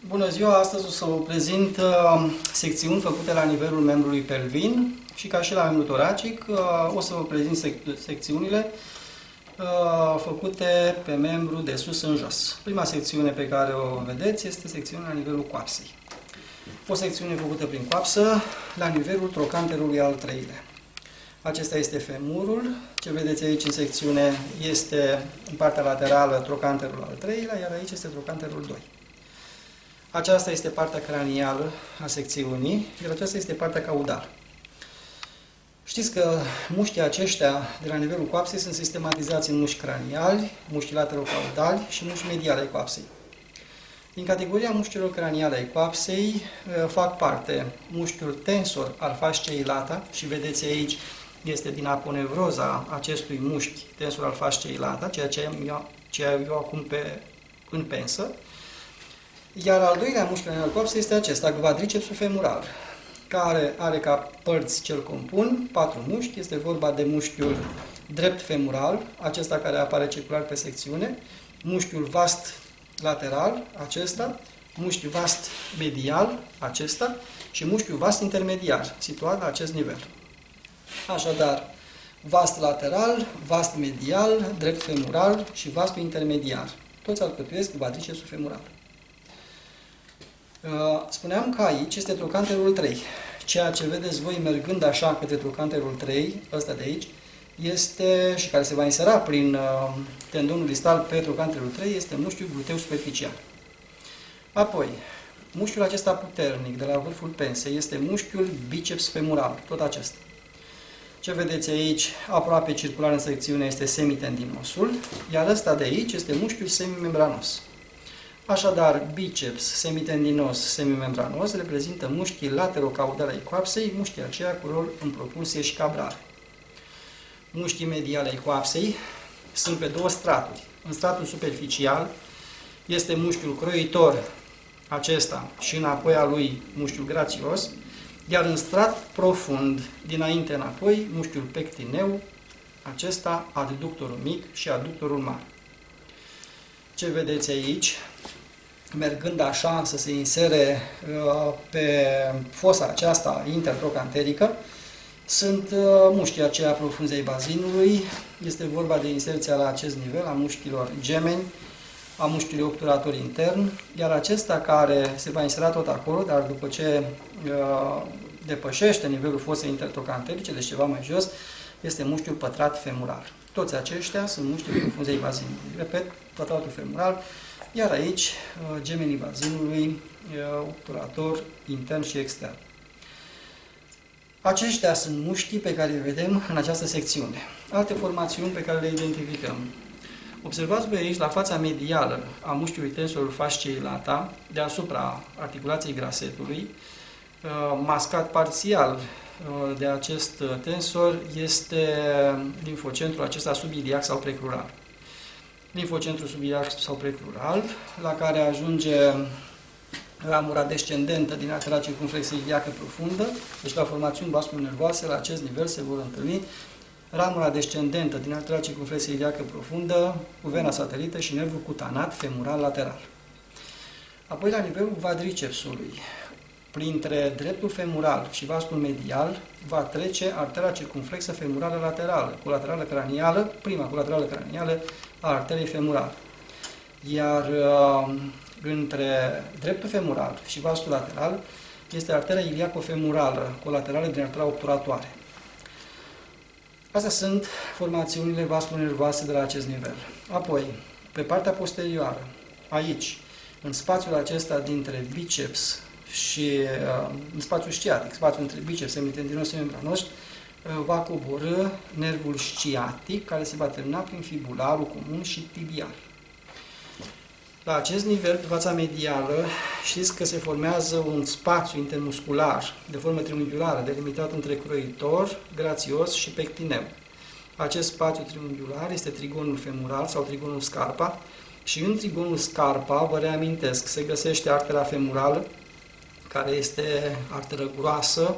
Bună ziua! Astăzi o să vă prezint secțiuni făcute la nivelul membrului pelvin și ca și la membrul toracic o să vă prezint secțiunile făcute pe membru de sus în jos. Prima secțiune pe care o vedeți este secțiunea la nivelul coapsei. O secțiune făcută prin coapsă la nivelul trocanterului al treilea. Acesta este femurul. Ce vedeți aici în secțiune este în partea laterală trocanterul al treilea, iar aici este trocanterul 2. Aceasta este partea cranială a secțiunii, iar aceasta este partea caudală. Știți că mușchii aceștia de la nivelul coapsei sunt sistematizați în mușchi craniali, mușchi laterocaudali și mușchi mediali ai coapsei. Din categoria mușchilor craniale ai coapsei fac parte mușchiul tensor al fasciei lata și vedeți aici este din aponevroza acestui mușchi tensor al fasciei lata, ceea ce eu acum în pensă. Iar al doilea mușchi cranial al coapsei este acesta, quadricepsul femural, care are ca părți ce îl compun 4 mușchi. Este vorba de mușchiul drept femural, acesta care apare circular pe secțiune, mușchiul vast lateral, acesta, mușchiul vast medial, acesta, și mușchiul vast intermediar, situat la acest nivel. Așadar, vast lateral, vast medial, drept femural și vastul intermediar. Toți alcătuiesc quadricepsul femural. Spuneam că aici este trocanterul 3. Ceea ce vedeți voi mergând așa către trocanterul 3, ăsta de aici, este, și care se va insera prin tendonul distal pe trocanterul 3, este mușchiul gluteu superficial. Apoi, mușchiul acesta puternic de la vârful pensei este mușchiul biceps femural, tot acesta. Ce vedeți aici, aproape circular în secțiune, este semitendinosul, iar ăsta de aici este mușchiul semimembranos. Așadar, biceps, semitendinos, semimembranos reprezintă mușchii laterocaudali ai coapsei, mușchii aceia cu rol în propulsie și cabrare. Mușchii mediali ai coapsei sunt pe două straturi. În stratul superficial este mușchiul croitor, acesta, și înapoi a lui mușchiul grațios, iar în strat profund, dinainte înapoi, mușchiul pectineu, acesta, adductorul mic și adductorul mare. Ce vedeți aici? Mergând așa să se insere pe fosa aceasta intertrocanterică, sunt mușchii aceia profunzi ai bazinului. Este vorba de inserția la acest nivel a mușchilor gemeni, a mușchiului obturator intern, iar acesta care se va insera tot acolo, dar după ce depășește nivelul fosei intertrocanterice, deci ceva mai jos, este mușchiul pătrat femural. Toți aceștia sunt mușchii profunzi ai bazinului. Repet, pătratul femural, iar aici gemenii bazinului, obturator intern și extern. Aceștia sunt mușchii pe care îi vedem în această secțiune. Alte formațiuni pe care le identificăm. Observați voi aici la fața medială a mușchiului tensorul fasciei lata, deasupra articulației grasetului, mascat parțial de acest tensor este limfocentrul acesta subiliac sau precrural. Limfocentrul subiliac sau precrural, la care ajunge ramura descendentă din arteria circumflexă iliacă profundă, deci la formațiuni vasculonervoase, la acest nivel se vor întâlni ramura descendentă din arteria circumflexă iliacă profundă cu vena satelită și nervul cutanat femural lateral. Apoi, la nivelul quadricepsului, printre dreptul femural și vastul medial, va trece arteria circumflexă femurală laterală, colaterală cranială, prima colaterală cranială a arteriei femurale. Iar între dreptul femural și vastul lateral este arteria iliaco-femurală, colaterală din arteria obturatoare. Astea sunt formațiunile vasculonervoase de la acest nivel. Apoi, pe partea posterioară, aici, în spațiul acesta dintre biceps și în spațiul sciatic, spațiul între biceps, semitendinos și membranos, va coborî nervul sciatic, care se va termina prin fibularul comun și tibial. La acest nivel, pe fața medială, știți că se formează un spațiu intermuscular de formă triunghiulară, delimitat între croitor, grațios și pectineu. Acest spațiu triunghiular este trigonul femural sau trigonul scarpa și în trigonul scarpa, vă reamintesc, se găsește arteria femurală, care este arteră groasă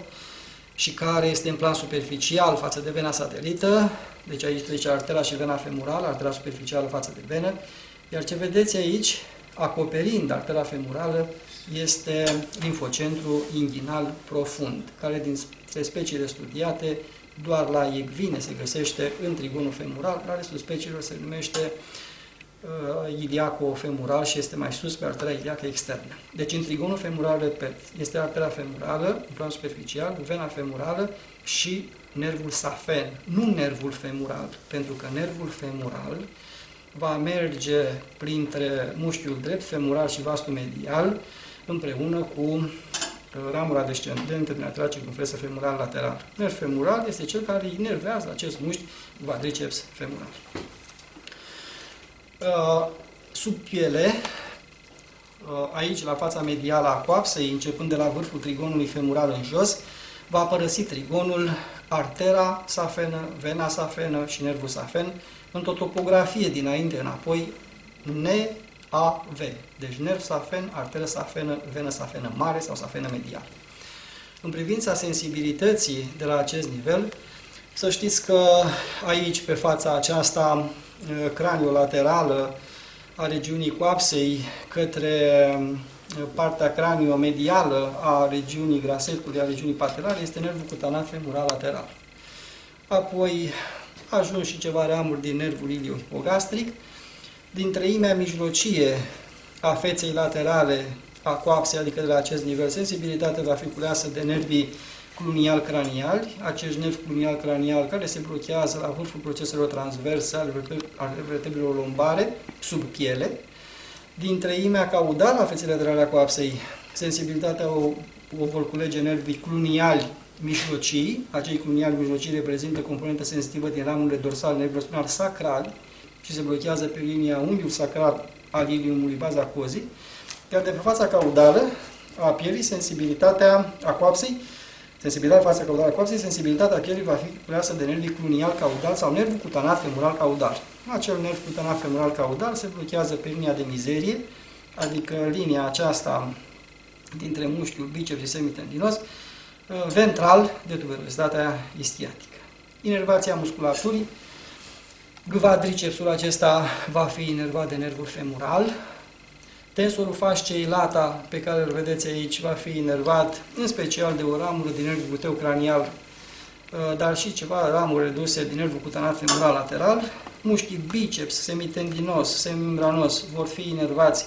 și care este în plan superficial față de vena satelită. Deci aici trece arteria și vena femurală, arteria superficială față de venă. Iar ce vedeți aici acoperind artera femurală, este limfocentru inghinal profund, care dintre speciile studiate doar la ecvine se găsește în trigonul femural, la restul speciilor se numește iliaco-femural și este mai sus pe artera iliacă externă. Deci în trigonul femural, repet, este artera femurală, în plan superficial, vena femurală și nervul safen, nu nervul femural, pentru că nervul femural va merge printre mușchiul drept femural și vastul medial împreună cu ramura descendentă din artera circumflexă femural lateral. Nerv femural este cel care inervează acest mușchi quadriceps femural. Sub piele, aici la fața medială a coapsei, începând de la vârful trigonului femural în jos, va părăsi trigonul artera safenă, vena safenă și nervul safen într-o topografie dinainte înapoi NAV. Deci nerv safen, arteră safenă, venă safenă mare sau safenă medială. În privința sensibilității de la acest nivel, să știți că aici, pe fața aceasta craniolaterală a regiunii coapsei către partea craniomedială a regiunii grasetului, a regiunii patelare, este nervul cutanat femural lateral. Apoi ajung și ceva ramuri din nervul iliohipogastric. Din treimea mijlocie a feței laterale a coapsei, adică de la acest nivel, sensibilitatea va fi culeasă de nervii clunial-craniali, acești nervi clunial-craniali care se blochează la vârful proceselor transverse ale vertebrelor lombare, sub piele. Din treimea caudală a feței laterale a coapsei, sensibilitatea o vor culege nervii cluniali mijlocii. Acei cluniali mijlocii reprezintă componentă sensitivă din ramurile dorsale nervilor spinal sacral și se blochează pe linia unghiul sacral al iliumului, baza cozii. Iar de pe fața caudală a pielii, sensibilitatea a coapsei, sensibilitatea fața caudală a coapsei, sensibilitatea pielii va fi culeasă de nervii clunial caudal sau nervul cutanat femural caudal. Acel nerv cutanat femural caudal se blochează pe linia de mizerie, adică linia aceasta dintre mușchiul biceps și semitendinos, ventral de tuberozitatea ischiatică. Inervația musculaturii, quadricepsul acesta va fi inervat de nervul femural, tensorul fasciei lata, pe care îl vedeți aici, va fi inervat în special de o ramură din nervul gluteu cranial, dar și ceva ramuri reduse din nervul cutanat femural lateral. Mușchii biceps, semitendinos, semimembranos vor fi inervați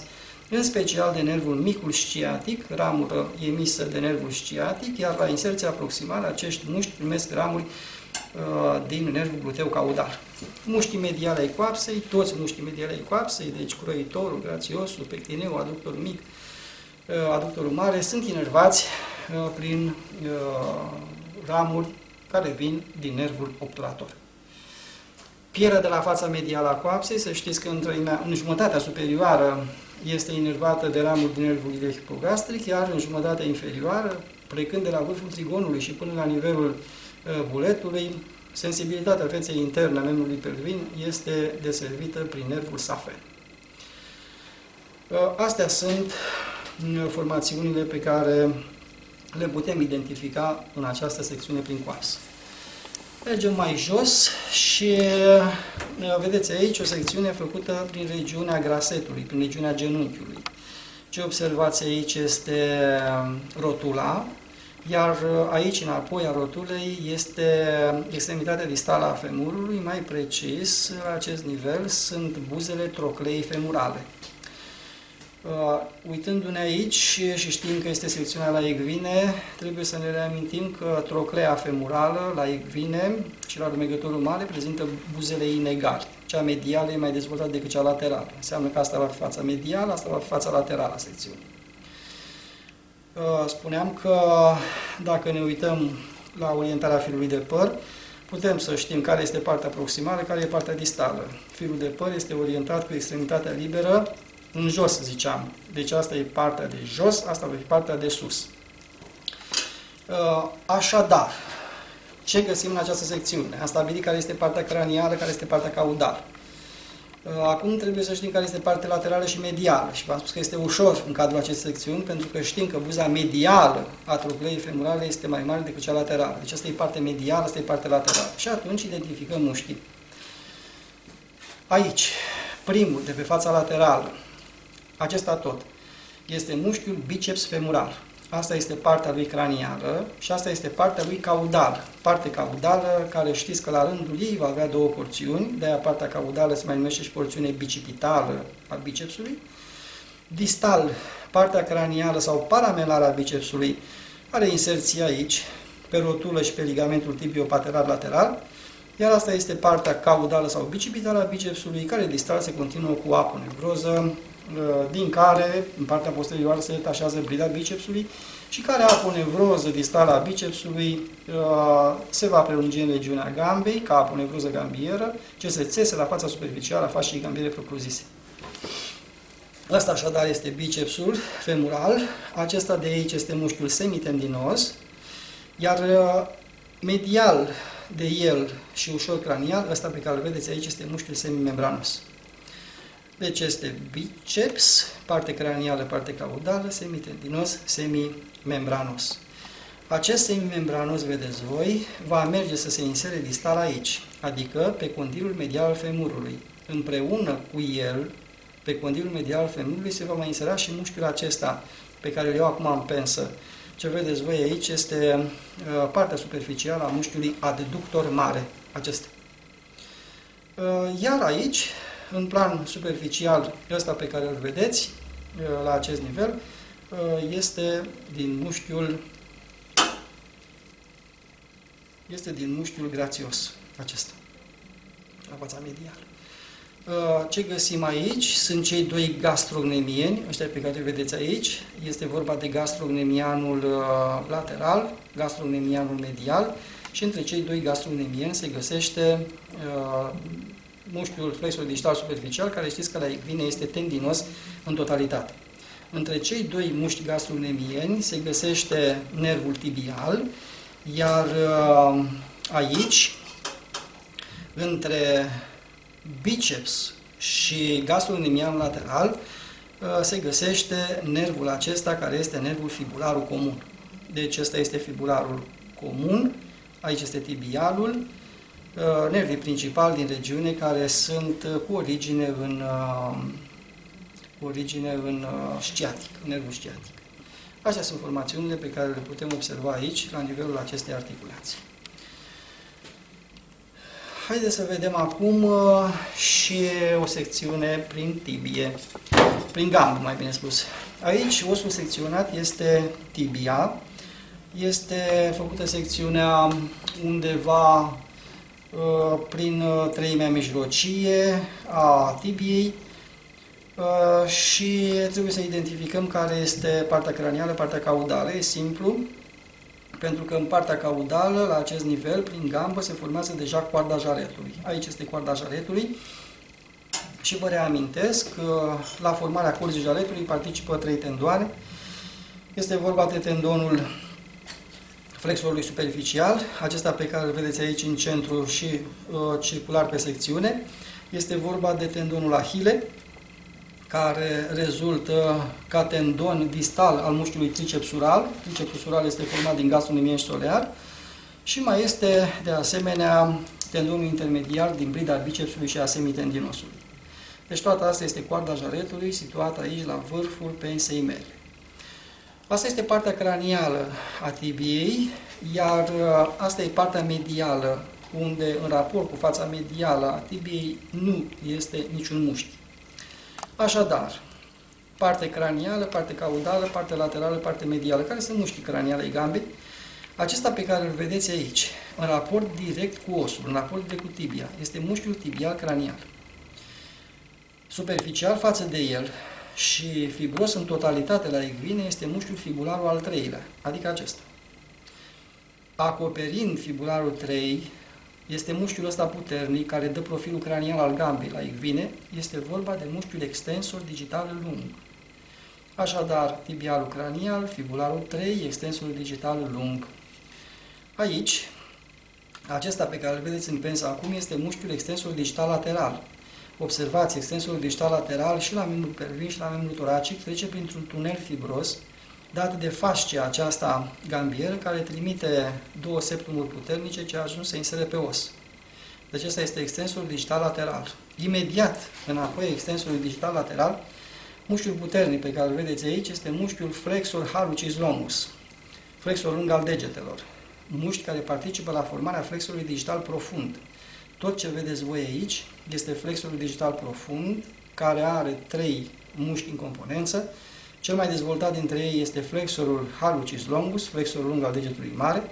în special de nervul micul sciatic, ramură emisă de nervul sciatic, iar la inserția proximală acești mușchi primesc ramuri din nervul gluteu caudal. Mușchii mediale ai coapsei, toți mușchii mediale ai coapsei, deci croitorul, grațiosul, pectineul, aductorul mic, aductorul mare, sunt inervați prin ramuri care vin din nervul obturator. Pielea de la fața medială a coapsei, să știți că în jumătatea superioară este inervată de ramuri din nervul iliohipogastric, iar în jumătatea inferioară, plecând de la vârful trigonului și până la nivelul buletului, sensibilitatea feței interne a membrului pelvin este deservită prin nervul safen. Astea sunt formațiunile pe care le putem identifica în această secțiune prin coapsă. Mergem mai jos și vedeți aici o secțiune făcută prin regiunea grasetului, prin regiunea genunchiului. Ce observați aici este rotula, iar aici, înapoi a rotulei, este extremitatea distală a femurului, mai precis, la acest nivel, sunt buzele trocleii femurale. Uitându-ne aici și știind că este secțiunea la ecvine, trebuie să ne reamintim că troclea femurală la ecvine și la rumegătorul mare prezintă buzele inegale. Cea medială e mai dezvoltată decât cea laterală. Înseamnă că asta va fi fața medială, asta va fi fața laterală a secțiunii. Spuneam că dacă ne uităm la orientarea firului de păr, putem să știm care este partea proximală, care e partea distală. Firul de păr este orientat cu extremitatea liberă în jos, ziceam. Deci asta e partea de jos, asta va fi partea de sus. Așadar, ce găsim în această secțiune? Am stabilit care este partea cranială, care este partea caudală. Acum trebuie să știm care este partea laterală și medială. Și v-am spus că este ușor în cadrul acestei secțiuni, pentru că știm că buza medială a trocleii femurale este mai mare decât cea laterală. Deci asta e partea medială, asta e partea laterală. Și atunci identificăm mușchii. Aici, primul, de pe fața laterală, Acesta tot este mușchiul biceps femural. Asta este partea lui cranială și asta este partea lui caudală. Parte caudală care știți că la rândul ei va avea două porțiuni, de-aia partea caudală se mai numește și porțiune bicipitală a bicepsului. Distal, partea cranială sau paramelară a bicepsului are inserție aici, pe rotulă și pe ligamentul tibio-patelar lateral, iar asta este partea caudală sau bicipitală a bicepsului, care distal se continuă cu aponevroză, din care, în partea posterioară, se detașează brida bicepsului și care aponevroză distală a bicepsului se va prelungi în regiunea gambei, ca aponevroză gambieră, ce se țese la fața superficială a fasciei gambiere propriu-zise. Asta așadar este bicepsul femural, acesta de aici este mușchiul semitendinos, iar medial de el și ușor cranial, ăsta pe care îl vedeți aici este mușchiul semimembranos. Deci este biceps, parte cranială, parte caudală, semitendinos, semimembranos. Acest semimembranos, vedeți voi, va merge să se insere distal aici, adică pe condilul medial al femurului. Împreună cu el, pe condilul medial al femurului, se va mai insera și mușchiul acesta, pe care îl iau acum în pensă. Ce vedeți voi aici este partea superficială a mușchiului adductor mare, acesta. Iar aici, în plan superficial, ăsta pe care îl vedeți, la acest nivel, este din mușchiul grațios, acesta, la fața medială. Ce găsim aici sunt cei doi gastrocnemieni, ăștia pe care îi vedeți aici. Este vorba de gastrocnemianul lateral, gastrocnemianul medial și între cei doi gastrocnemieni se găsește mușchiul flexor digital superficial, care știți că la ecvine este tendinos în totalitate. Între cei doi mușchi gastrocnemieni se găsește nervul tibial, iar aici, între biceps și gastrocnemianul lateral, se găsește nervul acesta, care este nervul fibularul comun. Deci ăsta este fibularul comun, aici este tibialul, nervii principali din regiune care sunt cu origine în sciatic, nervul sciatic. Astea sunt formațiunile pe care le putem observa aici, la nivelul acestei articulații. Haideți să vedem acum și o secțiune prin tibie, prin gambă, mai bine spus. Aici osul secționat este tibia, este făcută secțiunea undeva prin treimea mijlocie a tibiei și trebuie să identificăm care este partea cranială, partea caudală. E simplu, pentru că în partea caudală, la acest nivel, prin gambă, se formează deja coarda jaretului. Aici este coarda jaretului și vă reamintesc că la formarea corzii jaretului participă 3 tendoane. Este vorba de tendonul flexorului superficial, acesta pe care îl vedeți aici în centru și circular pe secțiune. Este vorba de tendonul ahile, care rezultă ca tendon distal al mușchiului tricepsural. Tricepsural este format din gastrocnemian și solear. Și mai este, de asemenea, tendonul intermediar din brida bicepsului și a semitendinosului. Deci toată asta este coarda jaretului, situată aici la vârful pensei mele. Asta este partea cranială a tibiei, iar asta e partea medială, unde în raport cu fața medială a tibiei nu este niciun mușchi. Așadar, parte cranială, parte caudală, parte laterală, parte medială. Care sunt mușchii craniale ai gambei? Acesta pe care îl vedeți aici, în raport direct cu osul, în raport direct cu tibia, este mușchiul tibial cranial. Superficial față de el și fibros în totalitate la ecvine este mușchiul fibularul al treilea, adică acesta. Acoperind fibularul 3, este mușchiul ăsta puternic care dă profilul cranial al gambei la ecvine, este vorba de mușchiul extensor digital lung. Așadar, tibialul cranial, fibularul 3, extensorul digital lung. Aici, acesta pe care îl vedeți în pensă acum este mușchiul extensor digital lateral. Observați, extensorul digital lateral și la membrul pelvic și la membrul toracic trece printr-un tunel fibros dat de fascia aceasta gambieră care trimite două septumuri puternice ce ajung să insere pe os. Deci acesta este extensorul digital lateral. Imediat înapoi extensorul digital lateral Mușchiul puternic pe care îl vedeți aici este mușchiul flexor hallucis longus, flexor lung al degetelor, mușchi care participă la formarea flexorului digital profund. Tot ce vedeți voi aici este flexorul digital profund, care are 3 mușchi în componență. Cel mai dezvoltat dintre ei este flexorul hallucis longus, flexorul lung al degetului mare.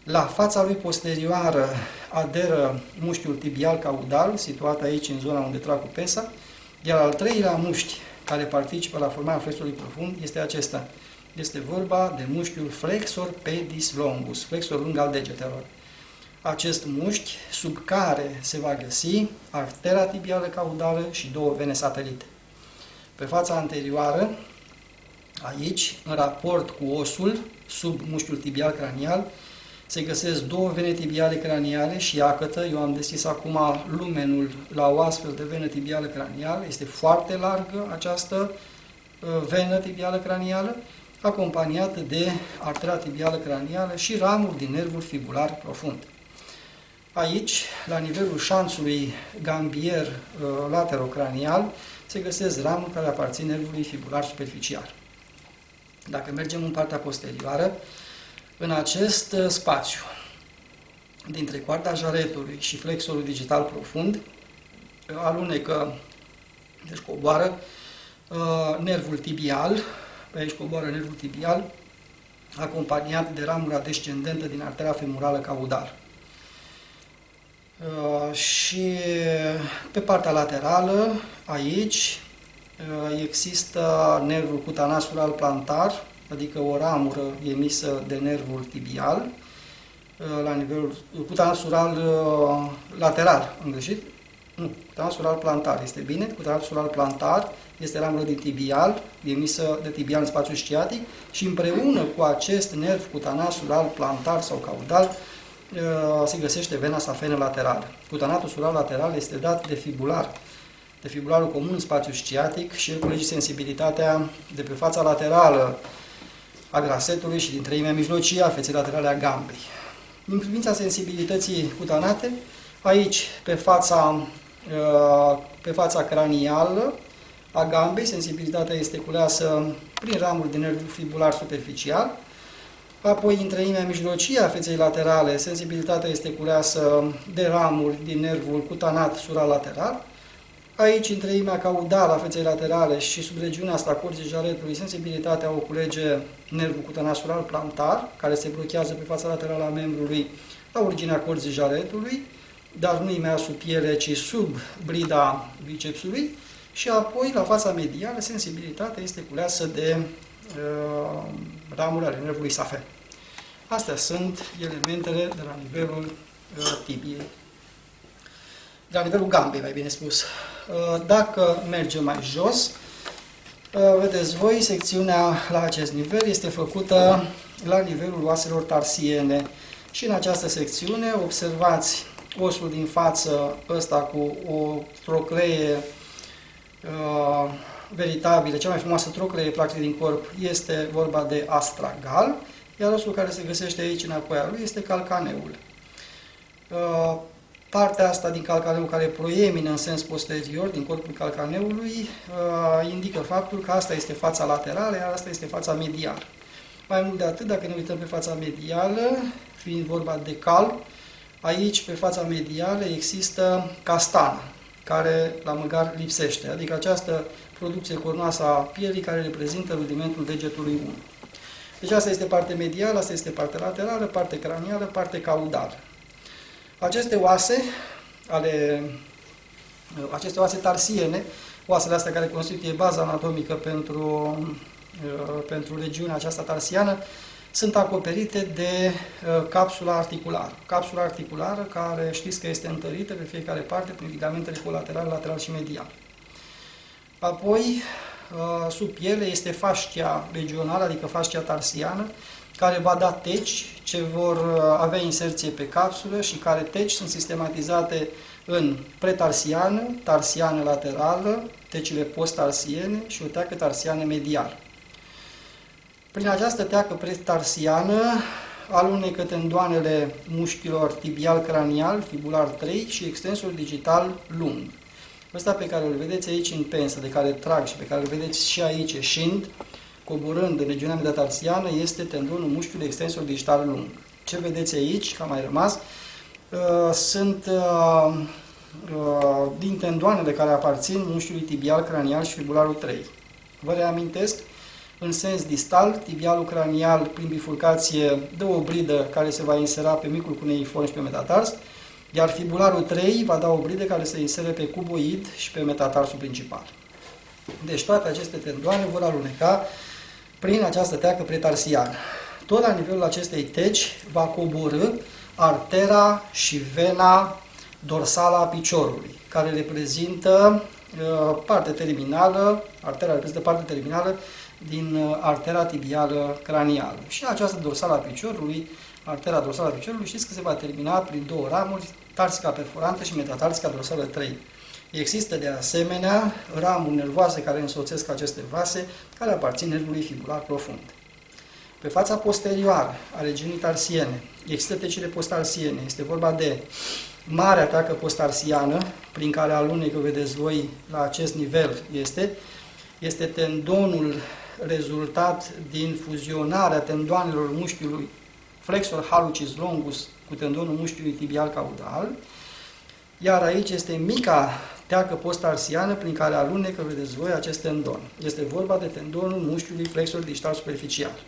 La fața lui posterioară aderă mușchiul tibial caudal, situat aici în zona unde trag cu pesa, iar al 3-lea mușchi care participă la formarea flexorului profund este acesta. Este vorba de mușchiul flexor pedis longus, flexor lung al degetelor. Acest mușchi sub care se va găsi artera tibială caudală și 2 vene satelite. Pe fața anterioară, aici, în raport cu osul, sub mușchiul tibial cranial, se găsesc 2 vene tibiale craniale și iacătă. Eu am deschis acum lumenul la o astfel de venă tibială cranială. Este foarte largă această venă tibială cranială, acompaniată de artera tibială cranială și ramuri din nervul fibular profund. Aici, la nivelul șanțului gambier laterocranial, se găsesc ramuri care aparțin nervului fibular superficial. Dacă mergem în partea posterioară, în acest spațiu, dintre coarda jaretului și flexorul digital profund, alunecă, deci coboară nervul tibial, pe aici coboară nervul tibial, acompaniat de ramura descendentă din artera femorală caudală. Și pe partea laterală, aici, există nervul cutanasural plantar, adică o ramură emisă de nervul tibial, la nivelul cutanasural lateral, am greșit? Nu, cutanasural plantar, este bine, cutanasural plantar este ramură din tibial, emisă de tibial în spațiul sciatic și împreună cu acest nerv cutanasural plantar sau caudal se găsește vena safenă laterală. Cutanatul sural lateral este dat de fibularul comun în spațiul sciatic și el culege sensibilitatea de pe fața laterală a grasetului și din treimea mijlocie a feței laterale a gambei. În privința sensibilității cutanate, aici, pe fața cranială a gambei, sensibilitatea este culeasă prin ramuri de nerv fibular superficial. Apoi, în treimea mijlocie a feței laterale, sensibilitatea este culeasă de ramuri din nervul cutanat sural lateral. Aici, în treimea caudală a feței laterale și sub regiunea asta corzii jaretului, sensibilitatea o culege nervul cutanasural plantar, care se blochează pe fața laterală a membrului la originea corzii jaretului, dar nu imediat sub piele, ci sub brida bicepsului. Și apoi, la fața medială, sensibilitatea este culeasă de ramuri ale nervului safen. Astea sunt elementele de la nivelul tibiei. De la nivelul gambei, mai bine spus. Dacă mergem mai jos, vedeți voi, secțiunea la acest nivel este făcută la nivelul oaselor tarsiene. Și în această secțiune observați osul din față, ăsta cu o troclee veritabilă, cea mai frumoasă troclee practic din corp, este vorba de astragal, iar osul care se găsește aici înapoi a lui este calcaneul. Partea asta din calcaneu care proemină în sens posterior din corpul calcaneului indică faptul că asta este fața laterală, iar asta este fața medială. Mai mult de atât, dacă ne uităm pe fața medială, fiind vorba de cal, aici pe fața medială există castana, care la măgar lipsește, adică această producție cornoasă a pielii care reprezintă rudimentul degetului 1. Deci asta este partea medială, asta este partea laterală, partea cranială, partea caudală. Aceste oase tarsiene, oasele astea care constituie baza anatomică pentru regiunea aceasta tarsiană, sunt acoperite de capsula articulară. Capsula articulară care știți că este întărită pe fiecare parte prin ligamentele colaterale, lateral și medial. Apoi, sub piele este fascia regională, adică fascia tarsiană, care va da teci ce vor avea inserție pe capsulă și care teci sunt sistematizate în pretarsiană, tarsiană laterală, tecile posttarsiene și o teacă tarsiană medială. Prin această teacă pretarsiană alunecă tendoanele mușchilor tibial cranial, fibular 3 și extensul digital lung. Ăsta pe care îl vedeți aici în pensă, de care trag și pe care îl vedeți și aici ieșind, coborând în regiunea metatarsiană, este tendonul mușchiului extensor digital lung. Ce vedeți aici, că a mai rămas, sunt din tendoanele care aparțin mușchiului tibial, cranial și fibularul 3. Vă reamintesc, în sens distal, tibialul cranial prin bifurcație dă o bridă care se va insera pe micul cuneiform și pe metatars, iar fibularul 3 va da o bridă care se insere pe cuboid și pe metatarsul principal. Deci toate aceste tendoane vor aluneca prin această teacă pretarsiană. Tot la nivelul acestei teci va coborî artera și vena dorsală a piciorului, care reprezintă parte terminală, artera reprezintă parte terminală din artera tibială cranială. Și această dorsală a piciorului, artera dorsală a piciorului, știți că se va termina prin două ramuri, tarsica perforantă și metatarsica dorsală 3. Există de asemenea ramuri nervoase care însoțesc aceste vase, care aparțin nervului fibular profund. Pe fața posterioară a regiunii tarsiene există tecile posttarsiene. Este vorba de marea teacă posttarsiană, prin care alunecă, vedeți voi, la acest nivel este tendonul rezultat din fuzionarea tendoanelor mușchiului flexor hallucis longus cu tendonul mușchiului tibial caudal, iar aici este mica teacă posttarsiană prin care alunecă, vedeți voi, acest tendon. Este vorba de tendonul mușchiului flexor digital superficial.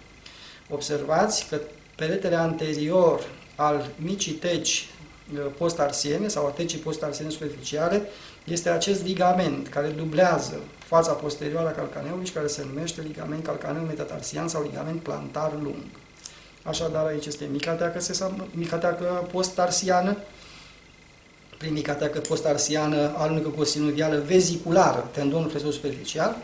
Observați că peretele anterior al micii teci posttarsiene sau a tecii posttarsiene superficiale este acest ligament care dublează fața posterioară a calcaneului și care se numește ligament calcaneu metatarsian sau ligament plantar lung. Așadar, aici este mica teacă posttarsiană. Prin mica teacă posttarsiană alunecă cu o sinuvială veziculară tendonul flexor superficial.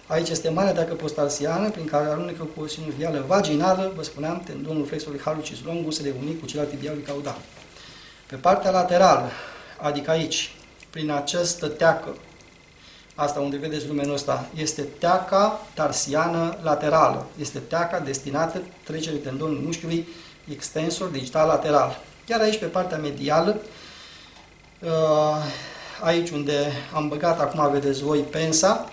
Aici este marea teacă posttarsiană, prin care alunecă cu o sinuvială vaginală, vă spuneam, tendonul flexorului hallucis longus reunit cu cel al tibialului caudal. Pe partea laterală, adică aici, prin această teacă, asta unde vedeți lumenul ăsta, este teaca tarsiană laterală. Este teaca destinată trecerii tendonului mușchiului extensor digital lateral. Iar aici, pe partea medială, aici unde am băgat, acum vedeți voi, pensa,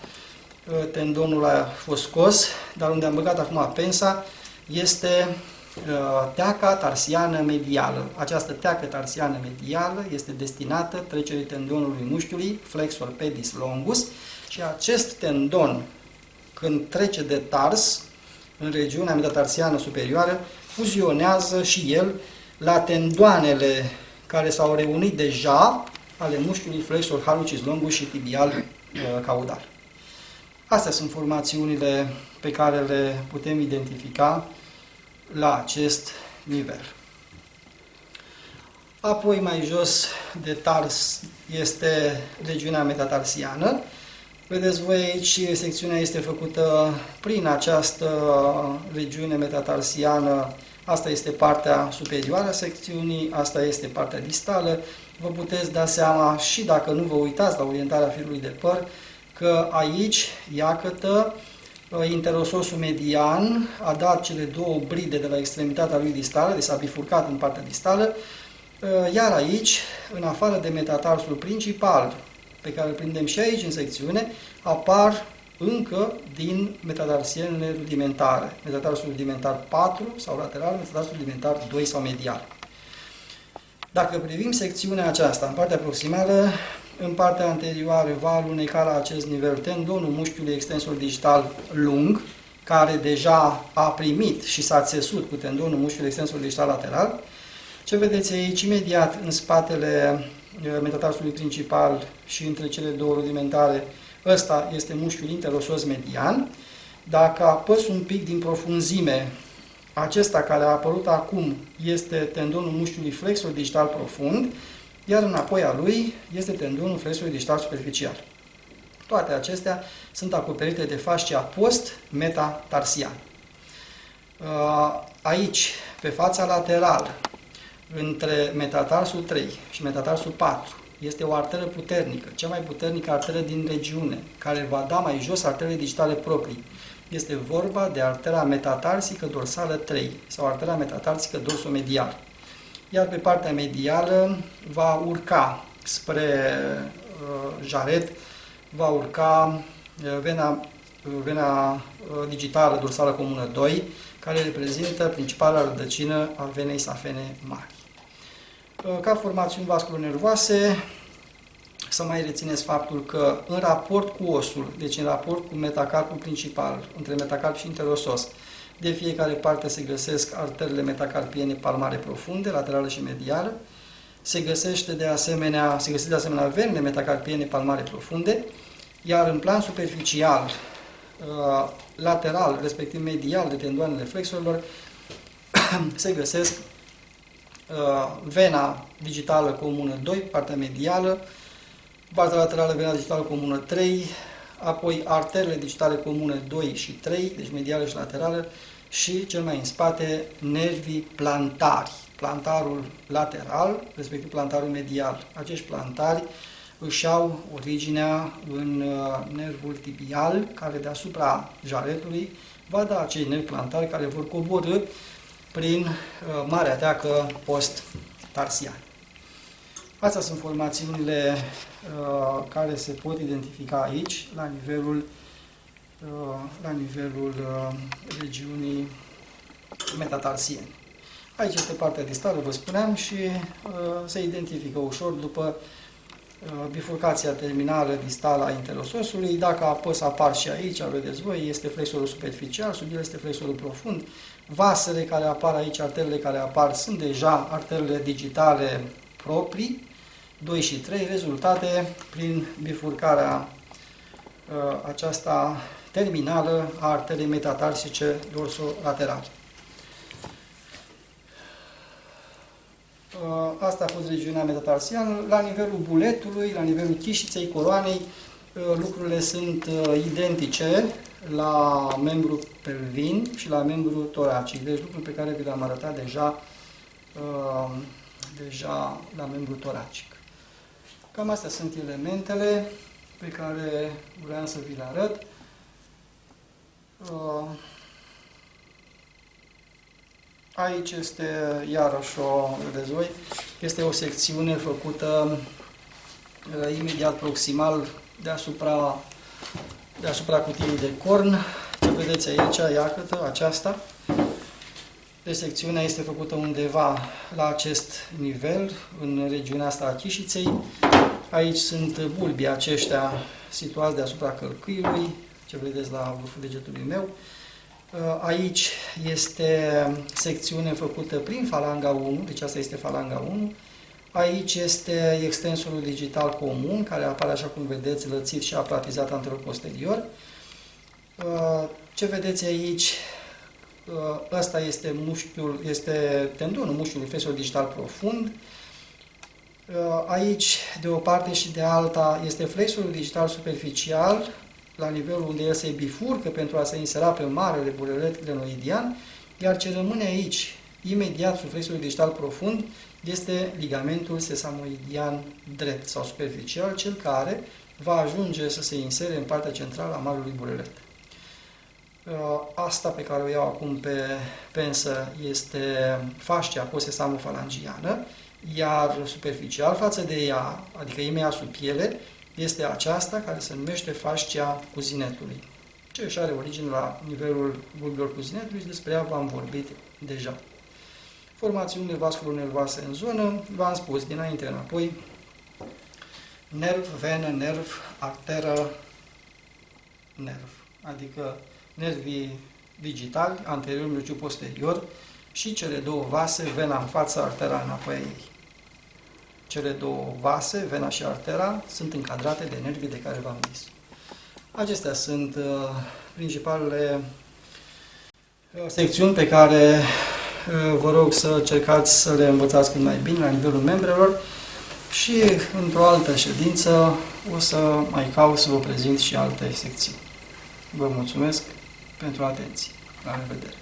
tendonul a fost scos, dar unde am băgat acum pensa, este teaca tarsiană medială. Această teacă tarsiană medială este destinată trecerii tendonului mușchiului flexor pedis longus și acest tendon, când trece de tars în regiunea metatarsiană superioară, fuzionează și el la tendoanele care s-au reunit deja ale mușchiului flexor hallucis longus și tibial caudal. Astea sunt formațiunile pe care le putem identifica la acest nivel. Apoi, mai jos de tars, este regiunea metatarsiană. Vedeți voi aici, secțiunea este făcută prin această regiune metatarsiană. Asta este partea superioară a secțiunii, asta este partea distală. Vă puteți da seama și dacă nu vă uitați la orientarea firului de păr, că aici, iacătă, interososul median a dat cele două bride de la extremitatea lui distală, deci s-a bifurcat în partea distală, iar aici, în afară de metatarsul principal, pe care îl prindem și aici în secțiune, apar încă din metatarsienele rudimentare. Metatarsul rudimentar 4 sau lateral, metatarsul rudimentar 2 sau medial. Dacă privim secțiunea aceasta în partea proximală, în partea anterioară va aluneca la acest nivel tendonul mușchiului extensor digital lung, care deja a primit și s-a țesut cu tendonul mușchiului extensor digital lateral. Ce vedeți aici, imediat în spatele metatarsului principal și între cele două rudimentare, ăsta este mușchiul interosos median. Dacă apăs un pic din profunzime, acesta care a apărut acum este tendonul mușchiului flexor digital profund, iar înapoi a lui este tendonul flexorului digital superficial. Toate acestea sunt acoperite de fascia post-metatarsian. Aici, pe fața laterală, între metatarsul 3 și metatarsul 4, este o arteră puternică, cea mai puternică arteră din regiune, care va da mai jos arterele digitale proprii. Este vorba de artera metatarsică dorsală 3 sau artera metatarsică dorsomedială. Iar pe partea medială va urca spre jaret va urca vena digitală dorsală comună 2, care reprezintă principala rădăcină a venei safene mari. Ca formațiuni vasculonervoase, să mai rețineți faptul că în raport cu osul, deci în raport cu metacarpul principal, între metacarp și interosos, de fiecare parte se găsesc arterele metacarpiene palmare profunde, laterală și medială, se găsesc de asemenea venele metacarpiene palmare profunde, iar în plan superficial, lateral, respectiv medial de tendoanele flexorilor, se găsesc vena digitală comună 2, partea medială, partea laterală vena digitală comună 3, apoi arterele digitale comune 2 și 3, deci medială și laterală, și cel mai în spate nervii plantari, plantarul lateral, respectiv plantarul medial. Acești plantari își au originea în nervul tibial, care deasupra jaretului va da acei nervi plantari care vor coborî prin marea teacă post-tarsiană. Astea sunt formațiunile care se pot identifica aici, la nivelul regiunii metatarsiene. Aici este partea distală, vă spuneam, și se identifică ușor după bifurcația terminală distală a interososului. Dacă apăs apar și aici, vedeți voi, este flexorul superficial, sub el este flexorul profund. Vasele care apar aici, arterele care apar, sunt deja arterele digitale proprii, 2 și 3, rezultate prin bifurcarea aceasta terminală a arterei metatarsice dorsolaterale. Asta a fost regiunea metatarsiană. La nivelul buletului, la nivelul chișiței, coroanei, lucrurile sunt identice la membru pelvin și la membru toracic. Deci lucruri pe care vi le-am arătat deja la membru toracic. Cam astea sunt elementele pe care vreau să vi le arăt. Aici este, iarăși vedeți voi, este o secțiune făcută imediat proximal deasupra cutiei de corn. Ce vedeți aici, iată, aceasta. Deci secțiunea este făcută undeva la acest nivel, în regiunea asta a chișiței. Aici sunt bulbii aceștia situați deasupra călcâiului, ce vedeți la vârful degetului meu. Aici este secțiune făcută prin falanga 1, deci asta este falanga 1. Aici este extensorul digital comun, care apare așa cum vedeți, lățit și aplatizat anteroposterior. Ce vedeți aici, ăsta este tendonul mușchiului flexor digital profund. Aici, de o parte și de alta, este flexorul digital superficial, la nivelul unde el se bifurcă pentru a se insera pe marele burelet glenoidian, iar ce rămâne aici, imediat sub flexorul digital profund, este ligamentul sesamoidian drept sau superficial, cel care va ajunge să se insere în partea centrală a marelui burelet. Asta pe care o iau acum pe pensă este fascia post-sesamofalangiană, iar superficial față de ea, adică imediat sub piele, este aceasta care se numește fascia cuzinetului, ce își are origine la nivelul bulbilor cuzinetului și despre ea v-am vorbit deja. Formațiunile vasculonervoase în zonă, v-am spus dinainte înapoi, nerv, venă, nerv, arteră, nerv, adică nervii digitali, anterior, mijlociu, posterior, și cele două vase, vena în față, artera înapoi a ei. Cele două vase, vena și artera, sunt încadrate de nervii de care v-am zis. Acestea sunt principalele secțiuni pe care vă rog să încercați să le învățați cât mai bine la nivelul membrelor și într-o altă ședință o să mai caut să vă prezint și alte secțiuni. Vă mulțumesc pentru atenție. La revedere!